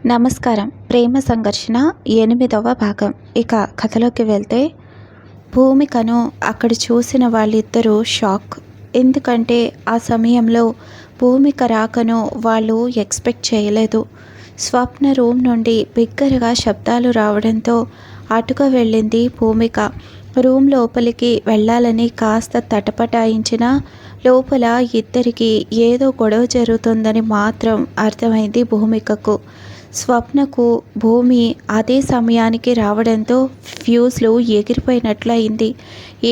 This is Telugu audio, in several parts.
నమస్కారం. ప్రేమ సంఘర్షణ 8వ భాగం. ఇక కథలోకి వెళ్తే, భూమికను అక్కడ చూసిన వాళ్ళిద్దరూ షాక్. ఎందుకంటే ఆ సమయంలో భూమిక రాకను వాళ్ళు ఎక్స్పెక్ట్ చేయలేదు. స్వప్న రూమ్ నుండి బిగ్గరగా శబ్దాలు రావడంతో అటుగా వెళ్ళింది భూమిక. రూమ్ లోపలికి వెళ్ళాలని కాస్త తటపటాయించినా లోపల ఇద్దరికి ఏదో గొడవ జరుగుతుందని మాత్రం అర్థమైంది భూమికకు. స్వప్నకు భూమి అదే సమయానికి రావడంతో ఫ్యూజ్లు ఎగిరిపోయినట్లయింది.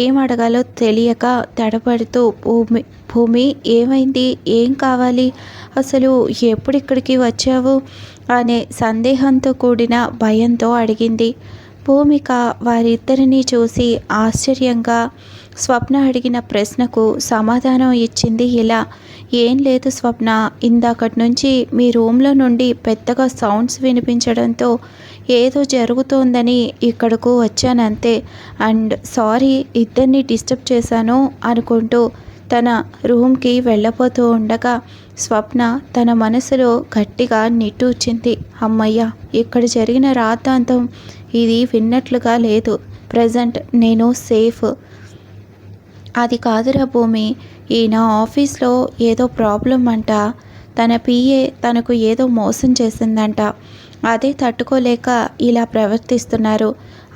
ఏం అడగాలో తెలియక తడబడుతూ భూమి ఏమైంది, ఏం కావాలి, అసలు ఎప్పుడిక్కడికి వచ్చావు అనే సందేహంతో కూడిన భయంతో అడిగింది. భూమిక వారిద్దరినీ చూసి ఆశ్చర్యంగా స్వప్న అడిగిన ప్రశ్నకు సమాధానం ఇచ్చింది ఇలా: ఏం లేదు స్వప్న, ఇందాకటి నుంచి మీ రూమ్లో నుండి పెద్దగా సౌండ్స్ వినిపించడంతో ఏదో జరుగుతోందని ఇక్కడకు వచ్చానంతే. అండ్ సారీ, ఇద్దరిని డిస్టర్బ్ చేశాను అనుకుంటూ తన రూమ్కి వెళ్ళబోతూ ఉండగా స్వప్న తన మనసులో గట్టిగా నిట్టూర్చింది. అమ్మయ్య, ఇక్కడ జరిగిన రాద్ధాంతం ఇది విన్నట్లుగా లేదు. ప్రజెంట్ నేను సేఫ్. అది కాదురా భూమి, ఈయన ఆఫీస్లో ఏదో ప్రాబ్లం అంట. తన పిఏ తనకు ఏదో మోసం చేసిందంట. అదే తట్టుకోలేక ఇలా ప్రవర్తిస్తున్నారు.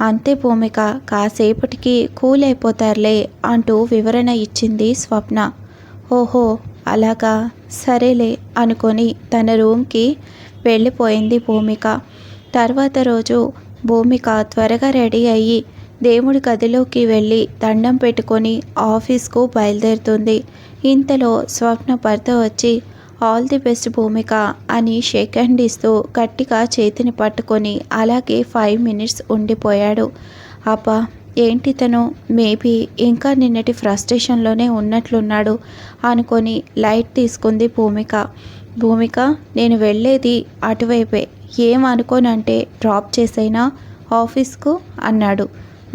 అంతే భూమిక, కాసేపటికి కూల్ అయిపోతారులే అంటూ వివరణ ఇచ్చింది స్వప్న. ఓహో అలాగా, సరేలే అనుకొని తన రూమ్కి వెళ్ళిపోయింది భూమిక. తర్వాత రోజు భూమిక త్వరగా రెడీ అయ్యి దేవుడి గదిలోకి వెళ్ళి దండం పెట్టుకొని ఆఫీస్కు బయలుదేరుతుంది. ఇంతలో స్వప్న భర్త వచ్చి ఆల్ ది బెస్ట్ భూమిక అని షేక్ హ్యాండ్ ఇస్తూ గట్టిగా చేతిని పట్టుకొని అలాగే 5 మినిట్స్ ఉండిపోయాడు. అబ్బా, ఏంటి తను మేబీ ఇంకా నిన్నటి ఫ్రస్ట్రేషన్లోనే ఉన్నట్లున్నాడు అనుకొని లైట్ తీసుకుంది భూమిక. భూమిక, నేను వెళ్ళేది అటువైపే, ఏం అనుకోనంటే డ్రాప్ చేసైనా ఆఫీస్కు అన్నాడు.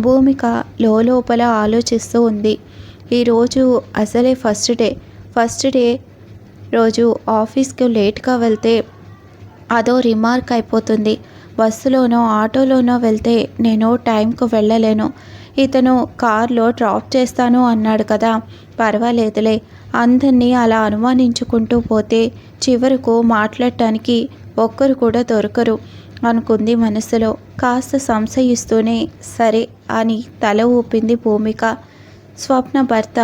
భూమిక లోపల ఆలోచిస్తూ ఉంది. ఈరోజు అసలే ఫస్ట్ డే రోజు ఆఫీస్కి లేట్గా వెళ్తే అదో రిమార్క్ అయిపోతుంది. బస్సులోనో ఆటోలోనో వెళ్తే నేను టైంకు వెళ్ళలేను. ఇతను కార్లో డ్రాప్ చేస్తాను అన్నాడు కదా, పర్వాలేదులే. అందరినీ అలా అనుమానించుకుంటూ పోతే చివరకు మాట్లాడటానికి ఒక్కరు కూడా దొరకరు అనుకుంది మనసులో. కాస్త సంశయిస్తూనే సరే అని తల ఊపింది భూమిక. స్వప్న భర్త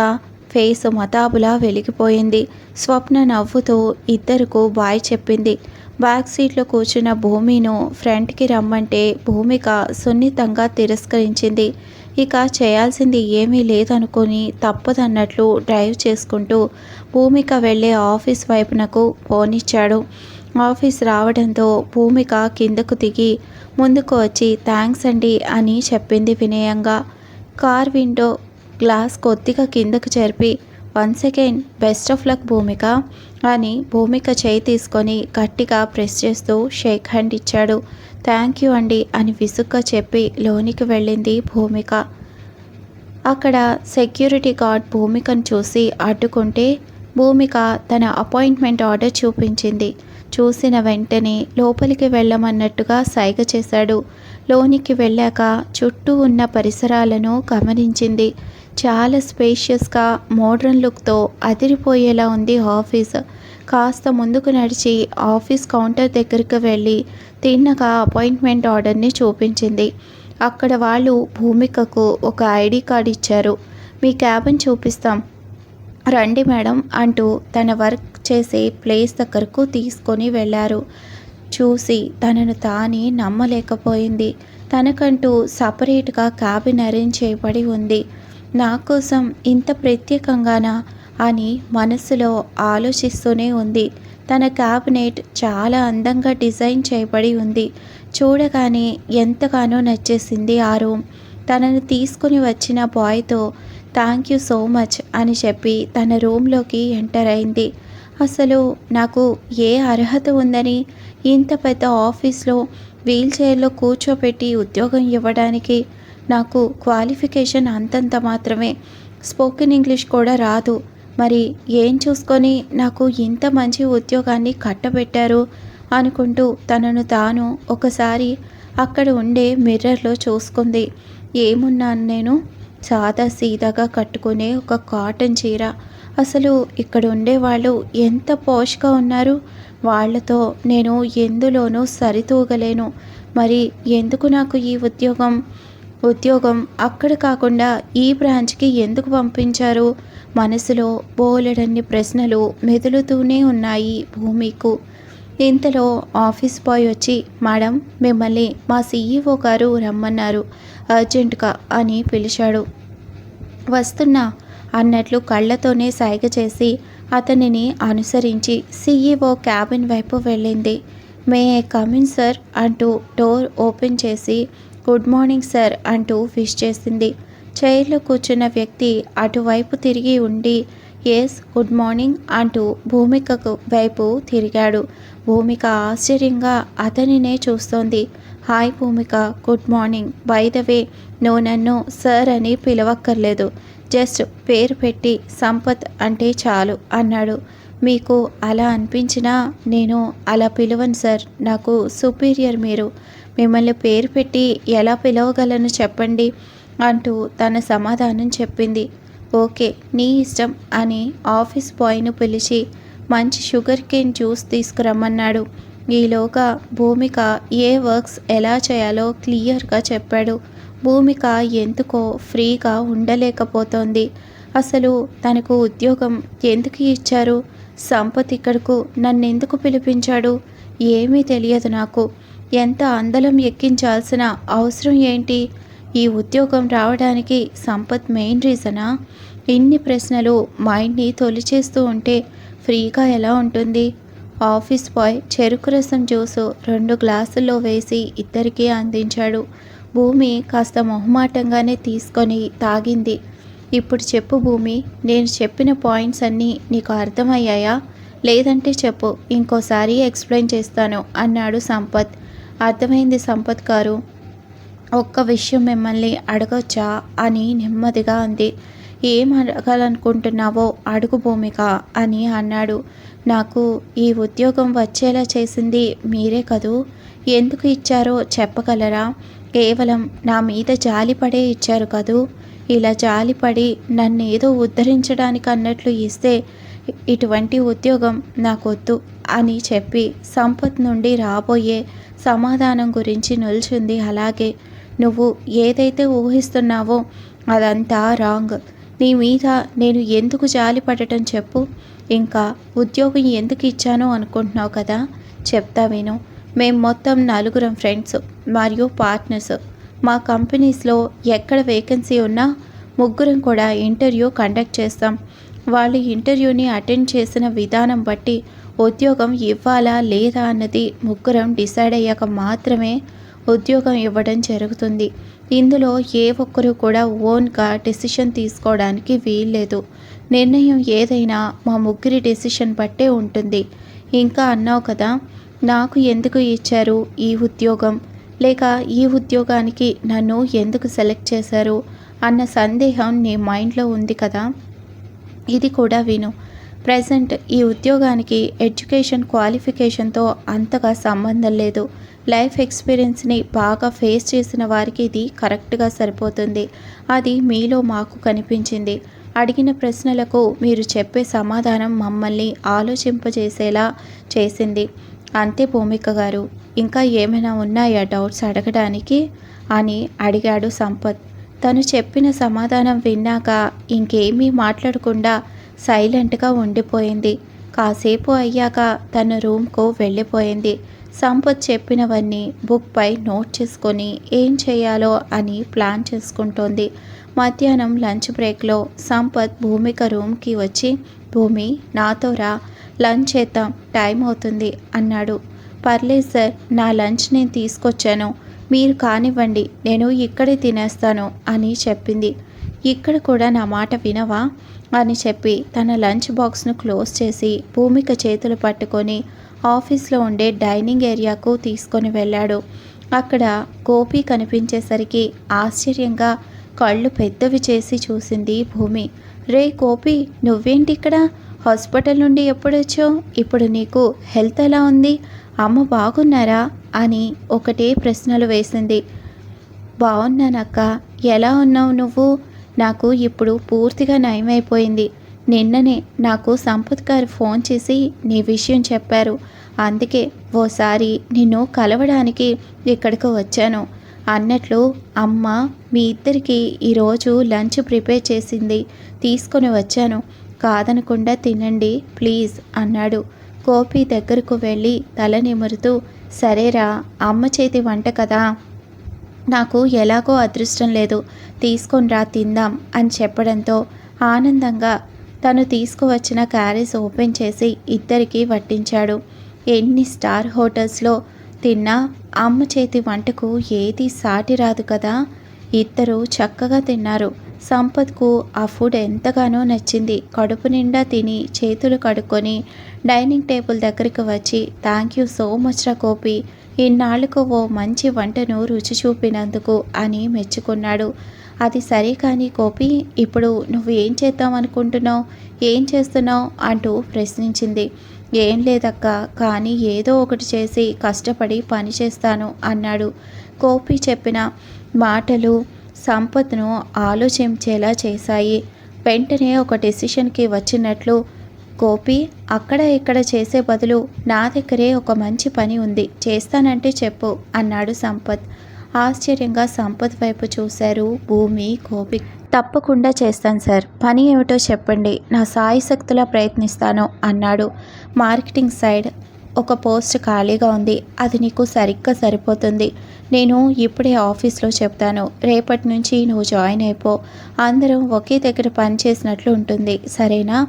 ఫేస్ మతాబులా వెలిగిపోయింది. స్వప్న నవ్వుతూ ఇద్దరుకు బాయ్ చెప్పింది. బ్యాక్ సీట్లో కూర్చున్న భూమిను ఫ్రంట్కి రమ్మంటే భూమిక సున్నితంగా తిరస్కరించింది. ఇక చేయాల్సింది ఏమీ లేదనుకొని తప్పదన్నట్లు డ్రైవ్ చేసుకుంటూ భూమిక వెళ్ళే ఆఫీస్ వైపునకు పోనిచ్చాడు. ఆఫీస్ రావడంతో భూమిక కిందకు దిగి ముందుకు వచ్చి థ్యాంక్స్ అండి అని చెప్పింది వినయంగా. కార్ విండో గ్లాస్ కొద్దిగా కిందకు జరిపి once again best of luck Bhumika అని భూమిక చేయి తీసుకొని గట్టిగా ప్రెస్ చేస్తూ షేక్ హ్యాండ్ ఇచ్చాడు. థ్యాంక్ యూ అండి అని విసుగ్గా చెప్పి లోనికి వెళ్ళింది భూమిక. అక్కడ సెక్యూరిటీ గార్డ్ భూమికను చూసి అడ్డుకుంటే భూమిక తన అపాయింట్మెంట్ ఆర్డర్ చూపించింది. చూసిన వెంటనే లోపలికి వెళ్ళమన్నట్టుగా సైగ చేశాడు. లోనికి వెళ్ళాక చుట్టూ ఉన్న పరిసరాలను గమనించింది. చాలా స్పేషియస్గా మోడ్రన్ లుక్తో అదిరిపోయేలా ఉంది ఆఫీస్. కాస్త ముందుకు నడిచి ఆఫీస్ కౌంటర్ దగ్గరికి వెళ్ళి తిన్నగా అపాయింట్మెంట్ ఆర్డర్ని చూపించింది. అక్కడ వాళ్ళు భూమికకు ఒక ఐడి కార్డ్ ఇచ్చారు. మీ క్యాబిన్ చూపిస్తాం రండి మేడం అంటూ తన వర్క్ చేసే ప్లేస్ దగ్గరకు తీసుకొని వెళ్ళారు. చూసి తనను తానే నమ్మలేకపోయింది. తనకంటూ సపరేట్గా క్యాబిన్ అరేంజ్ చేయబడి ఉంది. నా కోసం ఇంత ప్రత్యేకంగానా అని మనసులో ఆలోచిస్తూనే ఉంది. తన క్యాబినెట్ చాలా అందంగా డిజైన్ చేయబడి ఉంది. చూడగానే ఎంతగానో నచ్చేసింది ఆ రూమ్. తనను తీసుకుని వచ్చిన బాయ్తో థ్యాంక్ యూ సో మచ్ అని చెప్పి తన రూమ్లోకి ఎంటర్ అయింది. అసలు నాకు ఏ అర్హత ఉందని ఇంత పెద్ద ఆఫీస్లో వీల్ చైర్లో కూర్చోపెట్టి ఉద్యోగం ఇవ్వడానికి? నాకు క్వాలిఫికేషన్ అంతంత మాత్రమే, స్పోకెన్ ఇంగ్లీష్ కూడా రాదు. మరి ఏం చూసుకొని నాకు ఇంత మంచి ఉద్యోగాన్ని కట్టబెట్టారు అనుకుంటూ తనను తాను ఒకసారి అక్కడ ఉండే మిర్రర్లో చూసుకుంది. ఏమున్నాను నేను? సాదా సీదాగా కట్టుకునే ఒక కాటన్ చీర. అసలు ఇక్కడ ఉండేవాళ్ళు ఎంత పోష్గా ఉన్నారు. వాళ్ళతో నేను ఎందులోనూ సరితూగలేను. మరి ఎందుకు నాకు ఈ ఉద్యోగం అక్కడ కాకుండా ఈ బ్రాంచ్కి ఎందుకు పంపించారు? మనసులో బోలెడన్ని ప్రశ్నలు మెదులుతూనే ఉన్నాయి భూమికు. ఇంతలో ఆఫీస్ బాయ్ వచ్చి, మేడం మిమ్మల్ని మా సీఈఓ గారు రమ్మన్నారు అర్జెంటుగా అని పిలిచాడు. వస్తున్నా అన్నట్లు కళ్ళతోనే సైగ చేసి అతనిని అనుసరించి సీఈఓ క్యాబిన్ వైపు వెళ్ళింది. మే ఐ కమిన్ సార్ అంటూ డోర్ ఓపెన్ చేసి గుడ్ మార్నింగ్ సార్ అంటూ విష్ చేసింది. చైర్లో కూర్చున్న వ్యక్తి అటువైపు తిరిగి ఉండి ఎస్ గుడ్ మార్నింగ్ అంటూ భూమికకు వైపు తిరిగాడు. భూమిక ఆశ్చర్యంగా అతనినే చూస్తోంది. Hi Bhumika, good morning. By the way, నువ్వు నన్ను సార్ అని పిలవక్కర్లేదు, జస్ట్ పేరు పెట్టి సంపత్ అంటే చాలు అన్నాడు. మీకు అలా అనిపించినా నేను అలా పిలవను సార్, నాకు సుపీరియర్ మీరు. మిమ్మల్ని పేరు పెట్టి ఎలా పిలవగలను చెప్పండి అంటూ తన సమాధానం చెప్పింది. ఓకే నీ ఇష్టం అని ఆఫీస్ బాయ్ను పిలిచి మంచి షుగర్ కేన్ జ్యూస్ తీసుకురమ్మన్నాడు. ఈలోగా భూమిక ఏ వర్క్స్ ఎలా చేయాలో క్లియర్గా చెప్పాడు. భూమిక ఎందుకో ఫ్రీగా ఉండలేకపోతోంది. అసలు తనకు ఉద్యోగం ఎందుకు ఇచ్చారు? సంపత్ ఇక్కడకు నన్నెందుకు పిలిపించాడు? ఏమీ తెలియదు నాకు. ఎంత అందలం ఎక్కించాల్సిన అవసరం ఏంటి? ఈ ఉద్యోగం రావడానికి సంపత్ మెయిన్ రీజనా? ఇన్ని ప్రశ్నలు మైండ్ని తొలిచేస్తూ ఉంటే ఫ్రీగా ఎలా ఉంటుంది? ఆఫీస్ బాయ్ చెరుకు రసం జ్యూసు 2 గ్లాసుల్లో వేసి ఇద్దరికీ అందించాడు. భూమి కాస్త మొహమాటంగానే తీసుకొని తాగింది. ఇప్పుడు చెప్పు భూమి, నేను చెప్పిన పాయింట్స్ అన్నీ నీకు అర్థమయ్యాయా? లేదంటే చెప్పు, ఇంకోసారి ఎక్స్ప్లెయిన్ చేస్తాను అన్నాడు సంపత్. అర్థమైంది సంపత్ గారు, ఒక్క విషయం మిమ్మల్ని అడగొచ్చా అని నెమ్మదిగా అంది. ఏం అడగాలనుకుంటున్నావో అడుగు భూమిక అని అన్నాడు. నాకు ఈ ఉద్యోగం వచ్చేలా చేసింది మీరే కదూ, ఎందుకు ఇచ్చారో చెప్పగలరా? కేవలం నా మీద జాలిపడే ఇచ్చారు కదూ. ఇలా జాలిపడి నన్నేదో ఉద్ధరించడానికి అన్నట్లు ఇస్తే ఇటువంటి ఉద్యోగం నాకొద్దు అని చెప్పి సంపత్ నుండి రాబోయే సమాధానం గురించి నిల్చుంది. అలాగే నువ్వు ఏదైతే ఊహిస్తున్నావో అదంతా రాంగ్. నీ మీద నేను ఎందుకు జాలి పడటం చెప్పు? ఇంకా ఉద్యోగం ఎందుకు ఇచ్చానో అనుకుంటున్నావు కదా, చెప్తా విను. మేము మొత్తం 4 ఫ్రెండ్స్ మరియు పార్ట్నర్స్. మా కంపెనీస్లో ఎక్కడ వేకెన్సీ ఉన్నా 3 కూడా ఇంటర్వ్యూ కండక్ట్ చేస్తాం. వాళ్ళు ఇంటర్వ్యూని అటెండ్ చేసిన విధానం బట్టి ఉద్యోగం ఇవ్వాలా లేదా అన్నది 3 డిసైడ్ అయ్యాక మాత్రమే ఉద్యోగం ఇవ్వడం జరుగుతుంది. ఇందులో ఏ ఒక్కరూ కూడా ఓన్గా డెసిషన్ తీసుకోవడానికి వీల్లేదు. నిర్ణయం ఏదైనా మా 3 డెసిషన్ బట్టే ఉంటుంది. ఇంకా అన్నావు కదా, నాకు ఎందుకు ఇచ్చారు ఈ ఉద్యోగం, లేక ఈ ఉద్యోగానికి నన్ను ఎందుకు సెలెక్ట్ చేశారు అన్న సందేహం నీ మైండ్లో ఉంది కదా, ఇది కూడా విను. ప్రజెంట్ ఈ ఉద్యోగానికి ఎడ్యుకేషన్ క్వాలిఫికేషన్తో అంతగా సంబంధం లేదు. లైఫ్ ఎక్స్పీరియన్స్ని బాగా ఫేస్ చేసిన వారికి ఇది కరెక్ట్గా సరిపోతుంది. అది మీలో మాకు కనిపించింది. అడిగిన ప్రశ్నలకు మీరు చెప్పే సమాధానం మమ్మల్ని ఆలోచింపజేసేలా చేసింది. అంతే భూమిక గారు, ఇంకా ఏమైనా ఉన్నాయా డౌట్స్ అడగడానికి అని అడిగాడు సంపత్. తను చెప్పిన సమాధానం విన్నాక ఇంకేమీ మాట్లాడకుండా సైలెంట్గా ఉండిపోయింది. కాసేపు అయ్యాక తన రూమ్కు వెళ్ళిపోయింది. సంపత్ చెప్పినవన్నీ బుక్పై నోట్ చేసుకొని ఏం చేయాలో అని ప్లాన్ చేసుకుంటోంది. మధ్యాహ్నం లంచ్ బ్రేక్లో సంపత్ భూమిక రూమ్కి వచ్చి, భూమి నాతో రా, లంచ్ చేద్దాం, టైం అవుతుంది అన్నాడు. పర్లేదు సార్, నా లంచ్ నేను తీసుకొచ్చాను, మీరు కానివ్వండి, నేను ఇక్కడే తినేస్తాను అని చెప్పింది. ఇక్కడ కూడా నా మాట వినవా అని చెప్పి తన లంచ్ బాక్స్ను క్లోజ్ చేసి భూమిక చేతులు పట్టుకొని ఆఫీస్లో ఉండే డైనింగ్ ఏరియాకు తీసుకొని వెళ్ళాడు. అక్కడ గోపి కనిపించేసరికి ఆశ్చర్యంగా కళ్ళు పెద్దవి చేసి చూసింది భూమి. రే గోపి, నువ్వేంటి ఇక్కడ? హాస్పిటల్ నుండి ఎప్పుడొచ్చావు? ఇప్పుడు నీకు హెల్త్ ఎలా ఉంది అమ్మ బాగున్నారా అని ఒకటే ప్రశ్నలు వేసింది. బాగున్నానక్క. ఎలా ఉన్నావు నువ్వు? నాకు ఇప్పుడు పూర్తిగా నయమైపోయింది. నిన్ననే నాకు సంపత్ గారు ఫోన్ చేసి నీ విషయం చెప్పారు. అందుకే ఓసారి నిన్ను కలవడానికి ఇక్కడికి వచ్చాను. అన్నట్లు అమ్మ మీ ఇద్దరికి ఈరోజు లంచ్ ప్రిపేర్ చేసింది, తీసుకొని వచ్చాను. కాదనకుండా తినండి ప్లీజ్ అన్నాడు. గోపి దగ్గరకు వెళ్ళి తల నిమురుతూ, సరేరా, అమ్మ చేతి వంట కదా, నాకు ఎలాగో అదృష్టం లేదు, తీసుకొనిరా తిందాం అని చెప్పడంతో ఆనందంగా తను తీసుకువచ్చిన క్యారేజ్ ఓపెన్ చేసి ఇద్దరికీ వడ్డించాడు. ఎన్ని స్టార్ హోటల్స్లో తిన్నా అమ్మ చేతి వంటకు ఏది సాటి రాదు కదా. ఇద్దరు చక్కగా తిన్నారు. సంపత్కు ఆ ఫుడ్ ఎంతగానో నచ్చింది. కడుపు నిండా తిని చేతులు కడుక్కొని డైనింగ్ టేబుల్ దగ్గరికి వచ్చి, థ్యాంక్ యూ సో మచ్ రా గోపి, ఇన్నాళ్లకు ఓ మంచి వంటను రుచి చూపినందుకు అని మెచ్చుకున్నాడు. అది సరే కానీ గోపి, ఇప్పుడు నువ్వు ఏం చేద్దాం అనుకుంటున్నావు, ఏం చేస్తున్నావు అంటూ ప్రశ్నించింది. ఏం లేదక్క, కానీ ఏదో ఒకటి చేసి కష్టపడి పని చేస్తాను అన్నాడు. గోపి చెప్పిన మాటలు సంపత్ను ఆలోచించేలా చేశాయి. వెంటనే ఒక డెసిషన్కి వచ్చినట్లు, గోపి, అక్కడ ఇక్కడ చేసే బదులు నా దగ్గరే ఒక మంచి పని ఉంది, చేస్తానంటే చెప్పు అన్నాడు సంపత్. ఆశ్చర్యంగా సంపత్ వైపు చూశారు భూమి, గోపి. తప్పకుండా చేస్తాను సార్, పని ఏమిటో చెప్పండి, నా సాయశక్తులా ప్రయత్నిస్తాను అన్నాడు. మార్కెటింగ్ సైడ్ ఒక పోస్ట్ ఖాళీగా ఉంది, అది నీకు సరిగ్గా సరిపోతుంది. నేను ఇప్పుడే ఆఫీస్లో చెప్తాను, రేపటి నుంచి నువ్వు జాయిన్ అయిపో. అందరం ఒకే దగ్గర పని చేసినట్లు ఉంటుంది, సరేనా?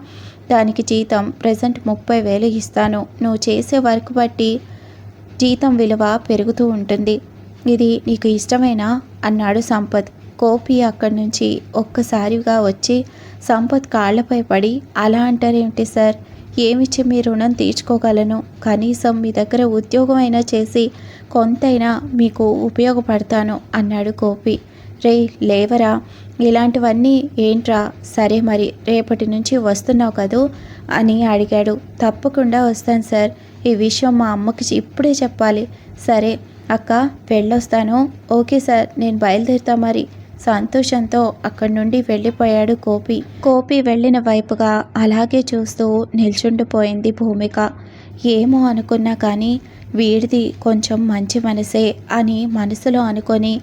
దానికి జీతం ప్రజెంట్ 30,000 ఇస్తాను. నువ్వు చేసే వర్క్ బట్టి జీతం విలువ పెరుగుతూ ఉంటుంది. ఇది నీకు ఇష్టమేనా అన్నాడు సంపత్. గోపి అక్కడి నుంచి ఒక్కసారిగా వచ్చి సంపత్ కాళ్లపై పడి, అలా అంటారేమిటి సార్, ఏమిచ్చి మీ రుణం తీర్చుకోగలను? కనీసం మీ దగ్గర ఉద్యోగం అయినా చేసి కొంతైనా మీకు ఉపయోగపడతాను అన్నాడు గోపి. రే లేవరా, ఇలాంటివన్నీ ఏంట్రా? సరే మరి రేపటి నుంచి వస్తున్నావు కదూ అని అడిగాడు. తప్పకుండా వస్తాను సార్, ఈ విషయం మా అమ్మకి ఇప్పుడే చెప్పాలి. సరే అక్క, వెళ్ళొస్తాను. ఓకే సార్, నేను బయలుదేరుతా మరి. సంతోషంతో అక్కడి నుండి వెళ్ళిపోయాడు గోపి. గోపి వెళ్ళిన వైపుగా అలాగే చూస్తూ నిల్చుండిపోయింది భూమిక. ఏమో అనుకున్నా కానీ వీడిది కొంచెం మంచి మనసే అని మనసులో అనుకొని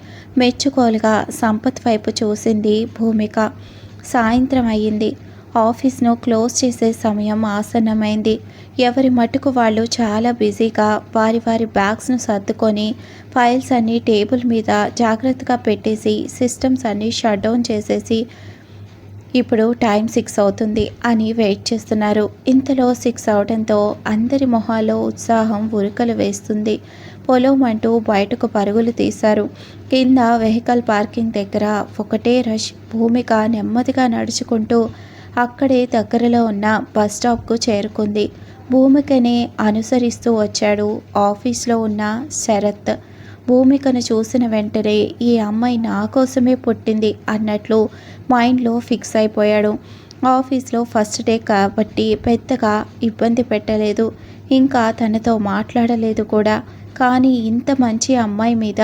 మెచ్చుకోలుగా సంపత్ వైపు చూసింది భూమిక. సాయంత్రం అయ్యింది. ఆఫీస్ను క్లోజ్ చేసే సమయం ఆసన్నమైంది. ఎవరి మటుకు వాళ్ళు చాలా బిజీగా వారి వారి బ్యాగ్స్ను సర్దుకొని ఫైల్స్ అన్నీ టేబుల్ మీద జాగ్రత్తగా పెట్టేసి సిస్టమ్స్ అన్నీ షట్ డౌన్ చేసేసి ఇప్పుడు టైం 6 అవుతుంది అని వెయిట్ చేస్తున్నారు. ఇంతలో 6 అవడంతో అందరి మొహాల్లో ఉత్సాహం ఉరకలు వేస్తుంది. పొలమంటూ బయటకు పరుగులు తీశారు. కింద వెహికల్ పార్కింగ్ దగ్గర ఒకటే రష్. భూమిక నెమ్మదిగా నడుచుకుంటూ అక్కడే దగ్గరలో ఉన్న బస్ స్టాప్కు చేరుకుంది. భూమికనే అనుసరిస్తూ వచ్చాడు ఆఫీస్లో ఉన్న శరత్. భూమికను చూసిన వెంటనే ఈ అమ్మాయి నా కోసమే పుట్టింది అన్నట్లు మైండ్లో ఫిక్స్ అయిపోయాడు. ఆఫీస్లో ఫస్ట్ డే కాబట్టి పెద్దగా ఇబ్బంది పెట్టలేదు, ఇంకా తనతో మాట్లాడలేదు కూడా. కానీ ఇంత మంచి అమ్మాయి మీద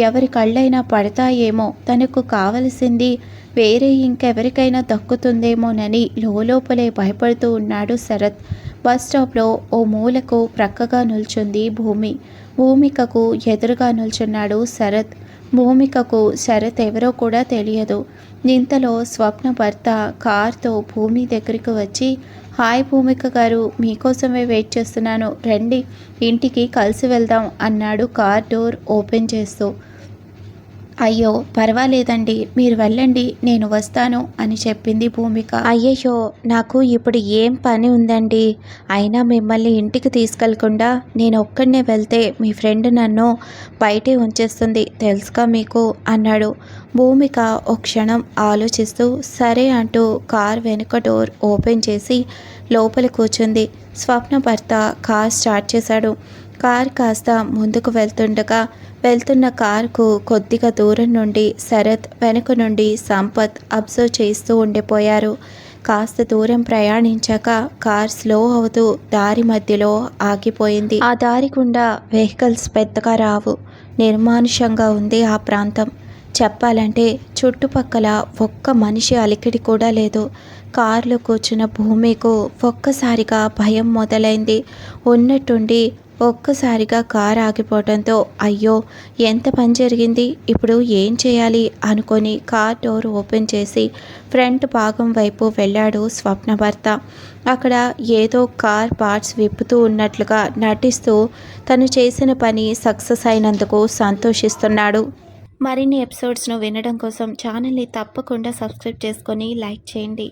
ఎవరి కళ్ళైనా పడతాయేమో, తనకు కావలసింది వేరే ఇంకెవరికైనా దక్కుతుందేమోనని లోపలే భయపడుతూ ఉన్నాడు శరత్. బస్ స్టాప్లో ఓ మూలకు ప్రక్కగా నిల్చుంది భూమి. భూమికకు ఎదురుగా నిల్చున్నాడు శరత్. భూమికకు శరత్ ఎవరో కూడా తెలియదు. ఇంతలో స్వప్న భర్త కార్తో భూమి దగ్గరికి వచ్చి, హాయ్ భూమిక గారు, మీకోసమే వెయిట్ చేస్తున్నాను, రండి ఇంటికి కలిసి వెళ్దాం అన్నాడు కార్ డోర్ ఓపెన్ చేస్తూ. అయ్యో పర్వాలేదండి, మీరు వెళ్ళండి, నేను వస్తాను అని చెప్పింది భూమిక. అయ్యయ్యో, నాకు ఇప్పుడు ఏం పని ఉందండి, అయినా మిమ్మల్ని ఇంటికి తీసుకెళ్లకుండా నేను ఒక్కడనే వెళ్తే మీ ఫ్రెండ్ నన్ను బయటే ఉంచేస్తుంది తెలుసుగా మీకు అన్నాడు. భూమిక ఒక క్షణం ఆలోచిస్తూ సరే అంటూ కార్ వెనుక డోర్ ఓపెన్ చేసి లోపల కూర్చుంది. స్వప్న భర్త కార్ స్టార్ట్ చేశాడు. కార్ కాస్త ముందుకు వెళ్తున్న కారుకు కొద్దిగా దూరం నుండి శరత్, వెనుక నుండి సంపత్ అబ్జర్వ్ చేస్తూ ఉండిపోయారు. కాస్త దూరం ప్రయాణించాక కార్ స్లో అవుతూ దారి మధ్యలో ఆగిపోయింది. ఆ దారి గుండా వెహికల్స్ పెద్దగా రావు. నిర్మానుషంగా ఉంది ఆ ప్రాంతం. చెప్పాలంటే చుట్టుపక్కల ఒక్క మనిషి అలికిడి కూడా లేదు. కారులో కూర్చున్న భూమికు ఒక్కసారిగా భయం మొదలైంది. ఉన్నట్టుండి ఒక్కసారిగా కారు ఆగిపోవడంతో అయ్యో ఎంత పని జరిగింది, ఇప్పుడు ఏం చేయాలి అనుకొని కార్ డోర్ ఓపెన్ చేసి ఫ్రంట్ భాగం వైపు వెళ్ళాడు స్వప్న భర్త. అక్కడ ఏదో కార్ పార్ట్స్ విప్పుతూ ఉన్నట్లుగా నటిస్తూ తను చేసిన పని సక్సెస్ అయినందుకు సంతోషిస్తున్నాడు. మరిన్ని ఎపిసోడ్స్ను వినడం కోసం ఛానల్ని తప్పకుండా సబ్స్క్రైబ్ చేసుకొని లైక్ చేయండి.